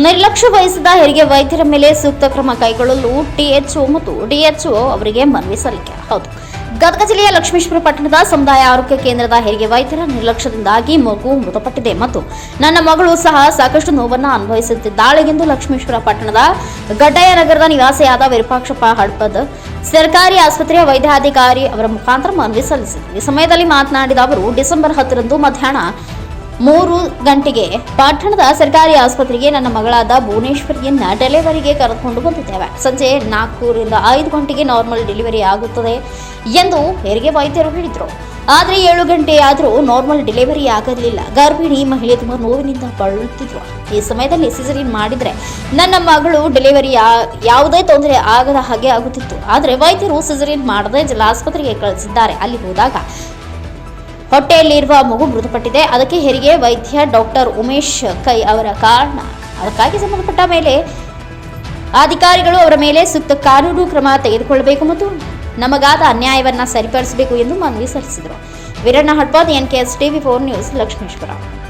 ನಿರ್ಲಕ್ಷ್ಯ ವಹಿಸಿದ ಹೆರಿಗೆ ವೈದ್ಯರ ಮೇಲೆ ಸೂಕ್ತ ಕ್ರಮ ಕೈಗೊಳ್ಳಲು ಟಿಎಚ್ಒ ಮತ್ತು ಡಿಎಚ್ಒ ಅವರಿಗೆ ಮನವಿ ಸಲ್ಲಿಕೆ. ಹೌದು, ಗದಗ ಜಿಲ್ಲೆಯ ಲಕ್ಷ್ಮೇಶ್ವರ ಪಟ್ಟಣದ ಸಮುದಾಯ ಆರೋಗ್ಯ ಕೇಂದ್ರದ ಹೆರಿಗೆ ವೈದ್ಯರ ನಿರ್ಲಕ್ಷ್ಯದಿಂದಾಗಿ ಮಗು ಮೃತಪಟ್ಟಿದೆ ಮತ್ತು ನನ್ನ ಮಗಳು ಸಹ ಸಾಕಷ್ಟು ನೋವನ್ನು ಅನುಭವಿಸುತ್ತಿದ್ದಾಳೆ ಎಂದು ಲಕ್ಷ್ಮೇಶ್ವರ ಪಟ್ಟಣದ ಗಡ್ಡಯ್ಯ ನಗರದ ನಿವಾಸಿಯಾದ ವಿರೂಪಾಕ್ಷಪ್ಪ ಹಡಪದ್ ಸರ್ಕಾರಿ ಆಸ್ಪತ್ರೆಯ ವೈದ್ಯಾಧಿಕಾರಿ ಅವರ ಮುಖಾಂತರ ಮನವಿ ಸಲ್ಲಿಸಿದರು. ಈ ಸಮಯದಲ್ಲಿ ಮಾತನಾಡಿದ ಅವರು, ಡಿಸೆಂಬರ್ 10ರಂದು ಮಧ್ಯಾಹ್ನ 3 ಗಂಟೆಗೆ ಪಟ್ಟಣದ ಸರ್ಕಾರಿ ಆಸ್ಪತ್ರೆಗೆ ನನ್ನ ಮಗಳಾದ ಭುವನೇಶ್ವರಿಯನ್ನ ಡೆಲಿವರಿಗೆ ಕರೆದುಕೊಂಡು ಬಂದಿದ್ದೇವೆ. ಸಂಜೆ 4 ರಿಂದ 5 ಗಂಟೆಗೆ ನಾರ್ಮಲ್ ಡೆಲಿವರಿ ಆಗುತ್ತದೆ ಎಂದು ಹೆರಿಗೆ ವೈದ್ಯರು ಹೇಳಿದರು. ಆದರೆ 7 ಗಂಟೆಯಾದರೂ ನಾರ್ಮಲ್ ಡೆಲಿವರಿ ಆಗಲಿಲ್ಲ. ಗರ್ಭಿಣಿ ಮಹಿಳೆ ತುಂಬಾ ನೋವಿನಿಂದ ಬಳಲುತ್ತಿದ್ರು. ಈ ಸಮಯದಲ್ಲಿ ಸಿಸೇರಿಯನ್ ಮಾಡಿದ್ರೆ ನನ್ನ ಮಗಳು ಡೆಲಿವರಿ ಯಾವುದೇ ತೊಂದರೆ ಆಗದ ಹಾಗೆ ಆಗುತ್ತಿತ್ತು. ಆದರೆ ವೈದ್ಯರು ಸಿಸೇರಿಯನ್ ಮಾಡದೆ ಜಿಲ್ಲಾಸ್ಪತ್ರೆಗೆ ಕಳಿಸಿದ್ದಾರೆ. ಅಲ್ಲಿ ಹೋದಾಗ ಹೊಟ್ಟೆಯಲ್ಲಿರುವ ಮಗು ಮೃತಪಟ್ಟಿದೆ. ಅದಕ್ಕೆ ಹೆರಿಗೆ ವೈದ್ಯ ಡಾಕ್ಟರ್ ಉಮೇಶ್ ಕೈ ಅವರ ಕಾರಣ. ಅದಕ್ಕಾಗಿ ಸಂಬಂಧಪಟ್ಟ ಮೇಲೆ ಅಧಿಕಾರಿಗಳು ಅವರ ಮೇಲೆ ಸೂಕ್ತ ಕಾನೂನು ಕ್ರಮ ತೆಗೆದುಕೊಳ್ಳಬೇಕು ಮತ್ತು ನಮಗಾದ ಅನ್ಯಾಯವನ್ನ ಸರಿಪಡಿಸಬೇಕು ಎಂದು ಮನವಿ ಸಲ್ಲಿಸಿದರು. Veeranna Hadapad, NKS TV 4 news, Lakshmeshwar.